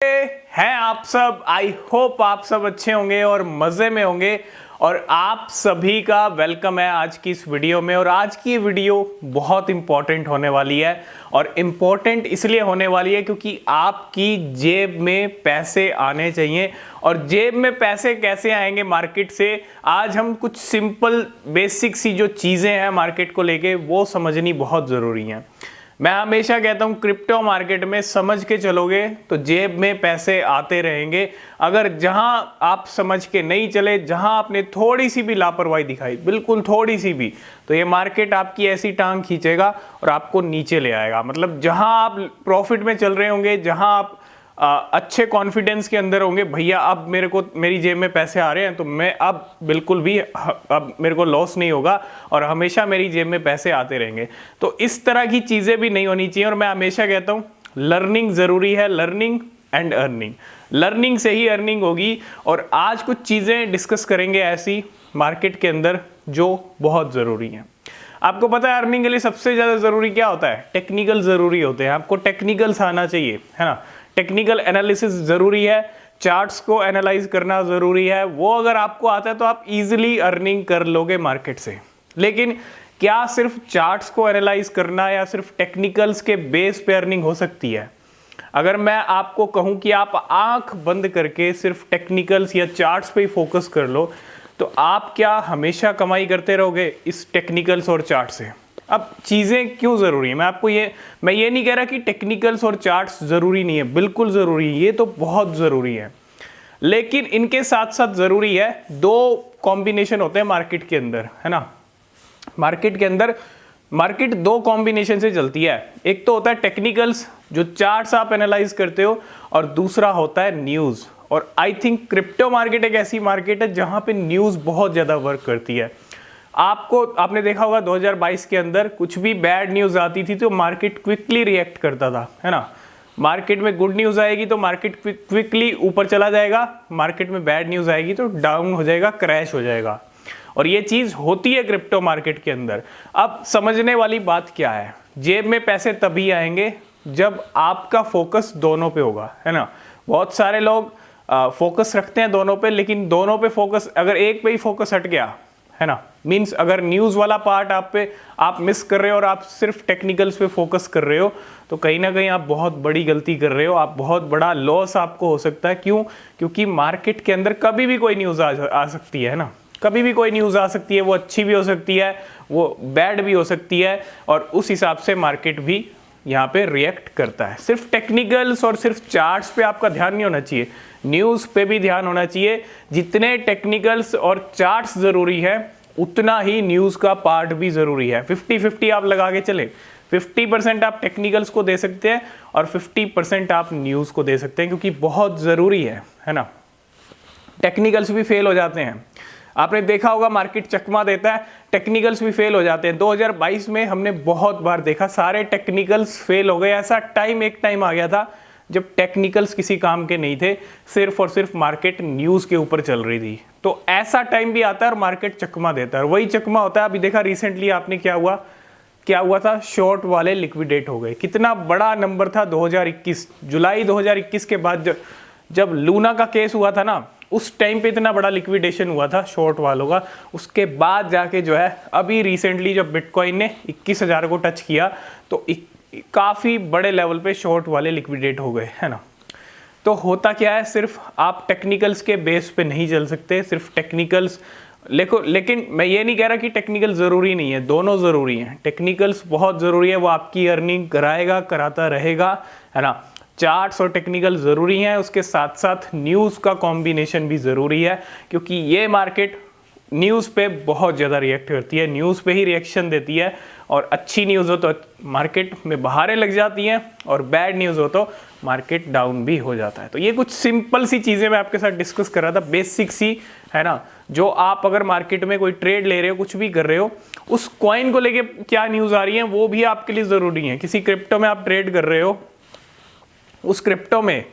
हैं आप सब। आई होप आप सब अच्छे होंगे और मज़े में होंगे और आप सभी का वेलकम है आज की इस वीडियो में। और आज की ये वीडियो बहुत इंपॉर्टेंट होने वाली है और इम्पॉर्टेंट इसलिए होने वाली है क्योंकि आपकी जेब में पैसे आने चाहिए। और जेब में पैसे कैसे आएंगे मार्केट से, आज हम कुछ सिंपल बेसिक सी जो चीज़ें हैं मार्केट को लेके वो समझनी बहुत ज़रूरी हैं। मैं हमेशा कहता हूं क्रिप्टो मार्केट में समझ के चलोगे तो जेब में पैसे आते रहेंगे। अगर जहां आप समझ के नहीं चले, जहां आपने थोड़ी सी भी लापरवाही दिखाई, बिल्कुल थोड़ी सी भी, तो ये मार्केट आपकी ऐसी टांग खींचेगा और आपको नीचे ले आएगा। मतलब जहां आप प्रॉफिट में चल रहे होंगे, जहां आप अच्छे कॉन्फिडेंस के अंदर होंगे, भैया अब मेरी जेब में पैसे आ रहे हैं तो मैं अब बिल्कुल भी अब मेरे को लॉस नहीं होगा और हमेशा मेरी जेब में पैसे आते रहेंगे। तो इस तरह की चीज़ें भी नहीं होनी चाहिए। और मैं हमेशा कहता हूँ लर्निंग ज़रूरी है, लर्निंग एंड अर्निंग। लर्निंग से ही अर्निंग होगी। और आज कुछ चीज़ें डिस्कस करेंगे ऐसी मार्केट के अंदर जो बहुत ज़रूरी हैं। आपको पता है अर्निंग के लिए सबसे ज़्यादा ज़रूरी क्या होता है? टेक्निकल ज़रूरी होते हैं। आपको टेक्निकल्स आना चाहिए, है ना। टेक्निकल एनालिसिस ज़रूरी है, चार्ट्स को एनालाइज करना ज़रूरी है। वो अगर आपको आता है तो आप इजीली अर्निंग कर लोगे मार्केट से। लेकिन क्या सिर्फ चार्ट्स को एनालाइज करना या सिर्फ टेक्निकल्स के बेस पे अर्निंग हो सकती है? अगर मैं आपको कहूं कि आप आंख बंद करके सिर्फ टेक्निकल्स या चार्ट्स पे ही फोकस कर लो तो आप क्या हमेशा कमाई करते रहोगे इस टेक्निकल्स और चार्ट से? अब चीज़ें क्यों ज़रूरी है, मैं ये नहीं कह रहा कि टेक्निकल्स और चार्ट्स ज़रूरी नहीं है, बिल्कुल ज़रूरी है, ये तो बहुत ज़रूरी है। लेकिन इनके साथ साथ ज़रूरी है दो कॉम्बिनेशन होते हैं मार्केट के अंदर, है ना। मार्केट के अंदर मार्केट दो कॉम्बिनेशन से चलती है। एक तो होता है टेक्निकल्स जो चार्ट्स आप एनालाइज करते हो, और दूसरा होता है न्यूज़। और आई थिंक क्रिप्टो मार्केट एक ऐसी मार्केट है जहाँ पे न्यूज़ बहुत ज़्यादा वर्क करती है। आपने देखा होगा 2022 के अंदर कुछ भी बैड न्यूज़ आती थी तो मार्केट क्विकली रिएक्ट करता था, है ना। मार्केट में गुड न्यूज़ आएगी तो मार्केट क्विकली ऊपर चला जाएगा, मार्केट में बैड न्यूज़ आएगी तो डाउन हो जाएगा, क्रैश हो जाएगा। और ये चीज़ होती है क्रिप्टो मार्केट के अंदर। अब समझने वाली बात क्या है, जेब में पैसे तभी आएंगे जब आपका फोकस दोनों पे होगा, है ना। बहुत सारे लोग फोकस रखते हैं दोनों पे, लेकिन दोनों पे फोकस, अगर एक पे ही फोकस हट गया, है ना, मीन्स अगर न्यूज़ वाला पार्ट आप मिस कर रहे हो और आप सिर्फ टेक्निकल्स पे फोकस कर रहे हो तो कहीं ना कहीं आप बहुत बड़ी गलती कर रहे हो। आप बहुत बड़ा लॉस आपको हो सकता है। क्यों? क्योंकि मार्केट के अंदर कभी भी कोई न्यूज़ आ सकती है ना। कभी भी कोई न्यूज़ आ सकती है, वो अच्छी भी हो सकती है, वो बैड भी हो सकती है, और उस हिसाब से मार्केट भी यहाँ पे रिएक्ट करता है। सिर्फ टेक्निकल्स और सिर्फ चार्ट्स पे आपका ध्यान नहीं होना चाहिए, न्यूज़ पे भी ध्यान होना चाहिए। जितने टेक्निकल्स और चार्ट्स ज़रूरी है उतना ही न्यूज़ का पार्ट भी ज़रूरी है। 50-50 आप लगा के चले। 50% आप टेक्निकल्स को दे सकते हैं और 50% आप न्यूज़ को दे सकते हैं, क्योंकि बहुत ज़रूरी है ना। टेक्निकल्स भी फेल हो जाते हैं, आपने देखा होगा मार्केट चकमा देता है, टेक्निकल्स भी फेल हो जाते हैं। 2022 में हमने बहुत बार देखा सारे टेक्निकल्स फेल हो गए। ऐसा एक टाइम आ गया था जब टेक्निकल्स किसी काम के नहीं थे, सिर्फ और सिर्फ मार्केट न्यूज़ के ऊपर चल रही थी। तो ऐसा टाइम भी आता है और मार्केट चकमा देता है, और वही चकमा होता है। अभी देखा रिसेंटली आपने क्या हुआ था, शॉर्ट वाले लिक्विडेट हो गए। कितना बड़ा नंबर था 2021, जुलाई 2021 के बाद जब लूना का केस हुआ था ना, उस टाइम पे इतना बड़ा लिक्विडेशन हुआ था शॉर्ट वालों का। उसके बाद जाके जो है अभी रिसेंटली जब बिटकॉइन ने 21,000 को टच किया तो काफ़ी बड़े लेवल पे शॉर्ट वाले लिक्विडेट हो गए, है ना। तो होता क्या है, सिर्फ आप टेक्निकल्स के बेस पे नहीं चल सकते, सिर्फ टेक्निकल्स लेकिन मैं ये नहीं कह रहा कि टेक्निकल ज़रूरी नहीं है, दोनों ज़रूरी हैं। टेक्निकल्स बहुत ज़रूरी है, वो आपकी अर्निंग कराता रहेगा, है ना। चार्ट्स और टेक्निकल ज़रूरी हैं, उसके साथ साथ न्यूज़ का कॉम्बिनेशन भी ज़रूरी है, क्योंकि ये मार्केट न्यूज़ पे बहुत ज़्यादा रिएक्ट करती है, न्यूज़ पे ही रिएक्शन देती है। और अच्छी न्यूज़ हो तो मार्केट में बहारें लग जाती हैं, और बैड न्यूज़ हो तो मार्केट डाउन भी हो जाता है। तो ये कुछ सिंपल सी चीज़ें मैं आपके साथ डिस्कस कर रहा था, बेसिक सी, है ना। जो आप अगर मार्केट में कोई ट्रेड ले रहे हो, कुछ भी कर रहे हो, उस कॉइन को लेके क्या न्यूज़ आ रही है वो भी आपके लिए ज़रूरी है। किसी क्रिप्टो में आप ट्रेड कर रहे हो, उस क्रिप्टो में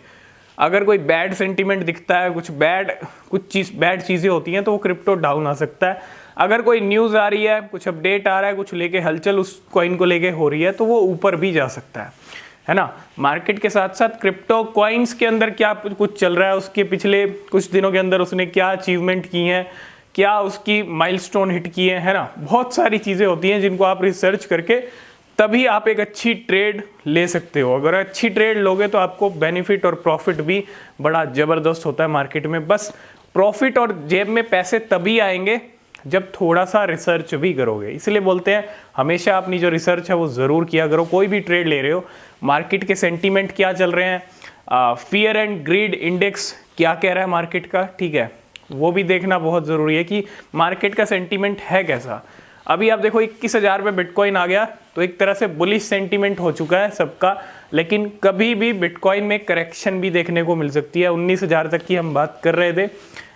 अगर कोई बैड सेंटीमेंट दिखता है, कुछ बैड चीज़ें होती हैं, तो वो क्रिप्टो डाउन आ सकता है। अगर कोई न्यूज़ आ रही है, कुछ अपडेट आ रहा है, कुछ लेके हलचल उस कॉइन को लेके हो रही है, तो वो ऊपर भी जा सकता है ना। मार्केट के साथ साथ क्रिप्टो कॉइन्स के अंदर क्या कुछ चल रहा है, उसके पिछले कुछ दिनों के अंदर उसने क्या अचीवमेंट की हैं, क्या उसकी माइलस्टोन हिट किए हैं, है ना। बहुत सारी चीज़ें होती हैं जिनको आप रिसर्च करके तभी आप एक अच्छी ट्रेड ले सकते हो। अगर अच्छी ट्रेड लोगे तो आपको बेनिफिट और प्रॉफिट भी बड़ा ज़बरदस्त होता है मार्केट में। बस प्रॉफिट और जेब में पैसे तभी आएंगे जब थोड़ा सा रिसर्च भी करोगे। इसलिए बोलते हैं हमेशा अपनी जो रिसर्च है वो ज़रूर किया करो। कोई भी ट्रेड ले रहे हो, मार्केट के सेंटीमेंट क्या चल रहे हैं, फियर एंड ग्रीड इंडेक्स क्या कह रहा है मार्केट का, ठीक है, वो भी देखना बहुत ज़रूरी है कि मार्केट का सेंटीमेंट है कैसा। अभी आप देखो 21,000 पे बिटकॉइन आ गया तो एक तरह से बुलिश सेंटीमेंट हो चुका है सबका, लेकिन कभी भी बिटकॉइन में करेक्शन भी देखने को मिल सकती है। 19,000 तक की हम बात कर रहे थे,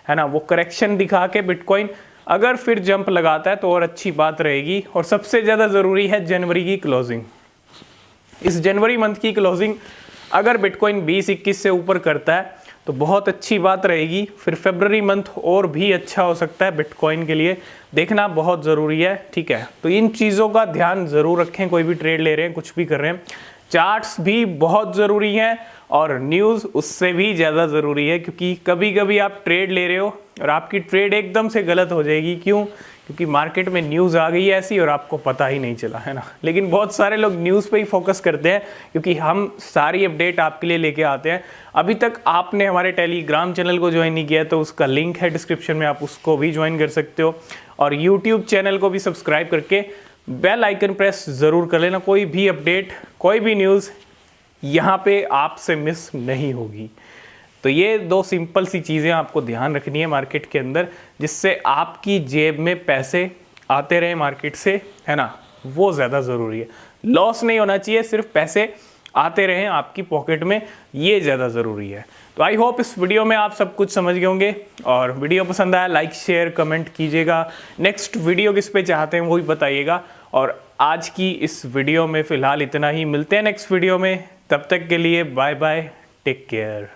है ना। वो करेक्शन दिखा के बिटकॉइन अगर फिर जंप लगाता है तो और अच्छी बात रहेगी। और सबसे ज़्यादा ज़रूरी है जनवरी की क्लोजिंग। इस जनवरी मंथ की क्लोजिंग अगर बिटकॉइन 20-21 से ऊपर करता है तो बहुत अच्छी बात रहेगी। फिर फरवरी मंथ और भी अच्छा हो सकता है बिटकॉइन के लिए, देखना बहुत ज़रूरी है, ठीक है। तो इन चीज़ों का ध्यान ज़रूर रखें, कोई भी ट्रेड ले रहे हैं, कुछ भी कर रहे हैं। चार्ट्स भी बहुत ज़रूरी हैं और न्यूज़ उससे भी ज़्यादा ज़रूरी है, क्योंकि कभी कभी आप ट्रेड ले रहे हो और आपकी ट्रेड एकदम से गलत हो जाएगी। क्यों? क्योंकि मार्केट में न्यूज़ आ गई है ऐसी और आपको पता ही नहीं चला, है ना। लेकिन बहुत सारे लोग न्यूज़ पे ही फोकस करते हैं, क्योंकि हम सारी अपडेट आपके लिए लेके आते हैं। अभी तक आपने हमारे टेलीग्राम चैनल को ज्वाइन नहीं किया तो उसका लिंक है डिस्क्रिप्शन में, आप उसको भी ज्वाइन कर सकते हो। और यूट्यूब चैनल को भी सब्सक्राइब करके बेल आइकन प्रेस ज़रूर कर लेना। कोई भी अपडेट, कोई भी न्यूज़ यहाँ पे आपसे मिस नहीं होगी। तो ये दो सिंपल सी चीज़ें आपको ध्यान रखनी है मार्केट के अंदर, जिससे आपकी जेब में पैसे आते रहे मार्केट से, है ना। वो ज़्यादा ज़रूरी है। लॉस नहीं होना चाहिए, सिर्फ पैसे आते रहें आपकी पॉकेट में, ये ज़्यादा ज़रूरी है। तो आई होप इस वीडियो में आप सब कुछ समझ गए होंगे। और वीडियो पसंद आया लाइक शेयर कमेंट कीजिएगा। नेक्स्ट वीडियो किस पे चाहते हैं वो भी बताइएगा। और आज की इस वीडियो में फ़िलहाल इतना ही, मिलते हैं नेक्स्ट वीडियो में। तब तक के लिए बाय बाय, टेक केयर।